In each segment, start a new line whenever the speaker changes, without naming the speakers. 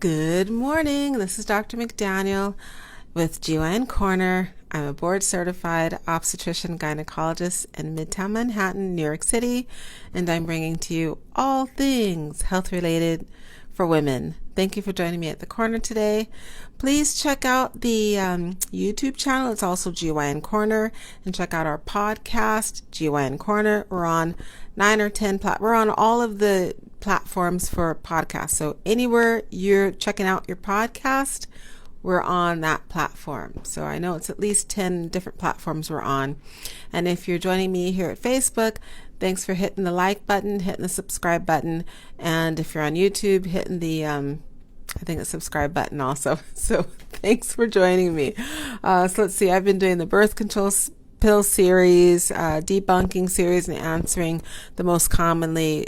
Good morning. This is Dr. McDaniel with GYN Corner. I'm a board certified obstetrician gynecologist in Midtown Manhattan, New York City, and I'm bringing to you all things health related for women. Thank you for joining me at the corner today. Please check out the YouTube channel. It's also GYN Corner, and check out our podcast, GYN Corner. We're on 9 or 10 we're on all of the platforms for podcasts. So anywhere you're checking out your podcast, we're on that platform. So I know it's at least 10 different platforms we're on. And if you're joining me here at Facebook, thanks for hitting the like button, hitting the subscribe button. And if you're on YouTube, hitting the, I think it's subscribe button also. So thanks for joining me. So let's see, I've been doing the birth control pill series, debunking series, and answering the most commonly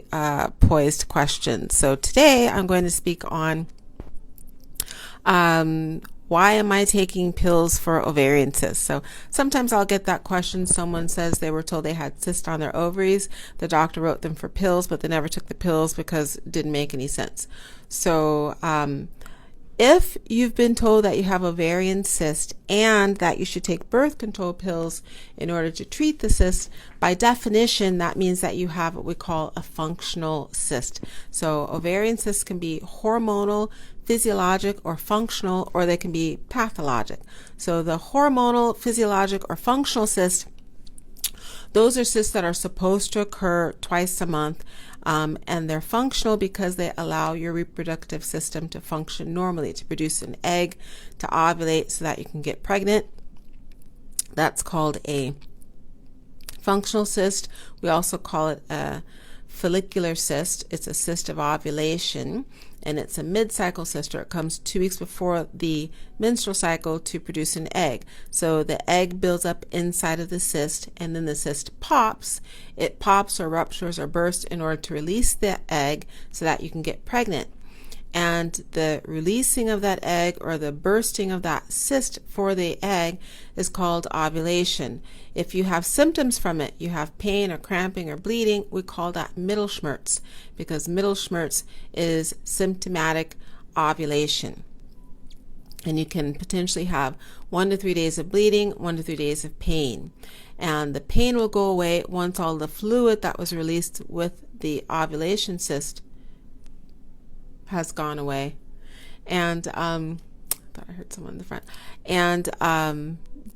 posed questions. So today I'm going to speak on why am I taking pills for ovarian cysts? So sometimes I'll get that question. Someone says they were told they had cysts on their ovaries. The doctor wrote them for pills, but they never took the pills because it didn't make any sense. So if you've been told that you have ovarian cyst and that you should take birth control pills in order to treat the cyst, by definition, that means that you have what we call a functional cyst. So ovarian cysts can be hormonal, physiologic, or functional, or they can be pathologic. So the hormonal, physiologic, or functional cyst, those are cysts that are supposed to occur twice a month, and they're functional because they allow your reproductive system to function normally, to produce an egg, to ovulate so that you can get pregnant. That's called a functional cyst. We also call it a follicular cyst. It's a cyst of ovulation, and it's a mid-cycle cyst, or it comes 2 weeks before the menstrual cycle to produce an egg. So the egg builds up inside of the cyst, and then the cyst pops. It pops or ruptures or bursts in order to release the egg so that you can get pregnant. And the releasing of that egg, or the bursting of that cyst for the egg, is called ovulation. If you have symptoms from it, you have pain or cramping or bleeding, we call that Mittelschmerz, because Mittelschmerz is symptomatic ovulation. And you can potentially have 1 to 3 days of bleeding, 1 to 3 days of pain. And the pain will go away once all the fluid that was released with the ovulation cyst has gone away. And I thought I heard someone in the front. And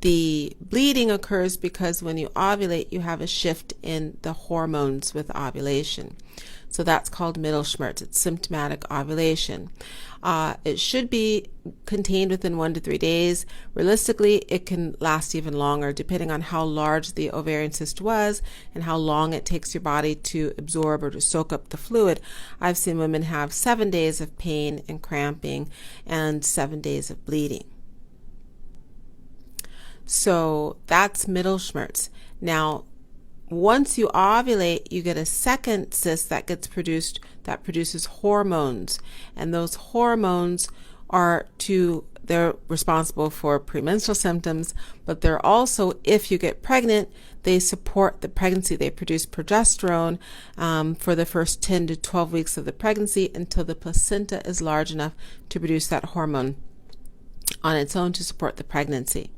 the bleeding occurs because when you ovulate, you have a shift in the hormones with ovulation. So that's called Mittelschmerz. It's symptomatic ovulation. It should be contained within 1 to 3 days. Realistically, it can last even longer depending on how large the ovarian cyst was and how long it takes your body to absorb or to soak up the fluid. I've seen women have 7 days of pain and cramping and 7 days of bleeding. So that's Mittelschmerz. Now, once you ovulate, you get a second cyst that gets produced that produces hormones. And those hormones they're responsible for premenstrual symptoms, but they're also, if you get pregnant, they support the pregnancy. They produce progesterone for the first 10 to 12 weeks of the pregnancy until the placenta is large enough to produce that hormone on its own to support the pregnancy.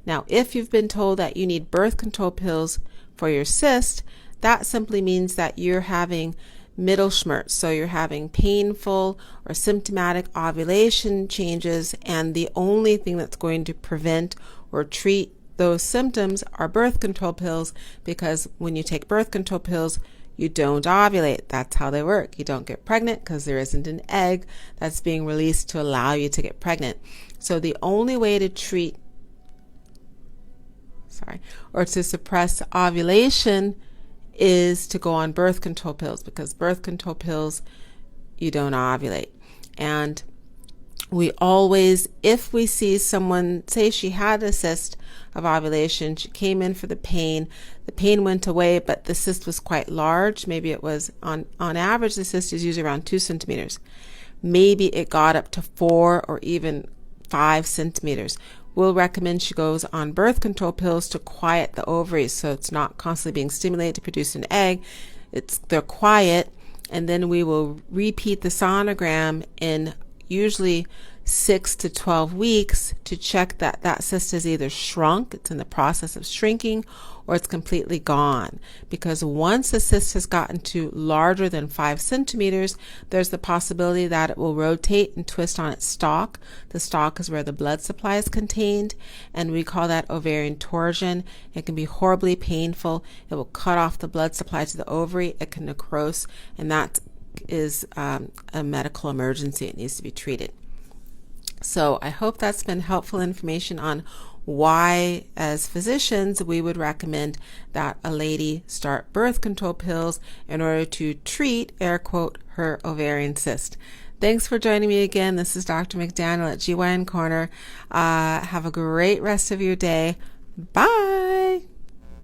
Now, if you've been told that you need birth control pills for your cyst, that simply means that you're having Mittelschmerz. So you're having painful or symptomatic ovulation changes, and the only thing that's going to prevent or treat those symptoms are birth control pills, because when you take birth control pills, you don't ovulate. That's how they work. You don't get pregnant because there isn't an egg that's being released to allow you to get pregnant. So the only way to treat or to suppress ovulation is to go on birth control pills, because birth control pills, you don't ovulate. And we always, if we see someone, say she had a cyst of ovulation, she came in for the pain went away, but the cyst was quite large. Maybe it was, on average, the cyst is usually around 2 centimeters. Maybe it got up to 4 or even 5 centimeters. We'll recommend she goes on birth control pills to quiet the ovaries, so it's not constantly being stimulated to produce an egg. They're quiet, and then we will repeat the sonogram in usually 6 to 12 weeks to check that that cyst has either shrunk, it's in the process of shrinking, or it's completely gone. Because once a cyst has gotten to larger than 5 centimeters, there's the possibility that it will rotate and twist on its stalk. The stalk is where the blood supply is contained, and we call that ovarian torsion. It can be horribly painful. It will cut off the blood supply to the ovary. It can necrose, and that is a medical emergency. It needs to be treated. So I hope that's been helpful information on why, as physicians, we would recommend that a lady start birth control pills in order to treat, air quote, her ovarian cyst. Thanks for joining me again. This is Dr. McDaniel at GYN Corner. Have a great rest of your day. Bye.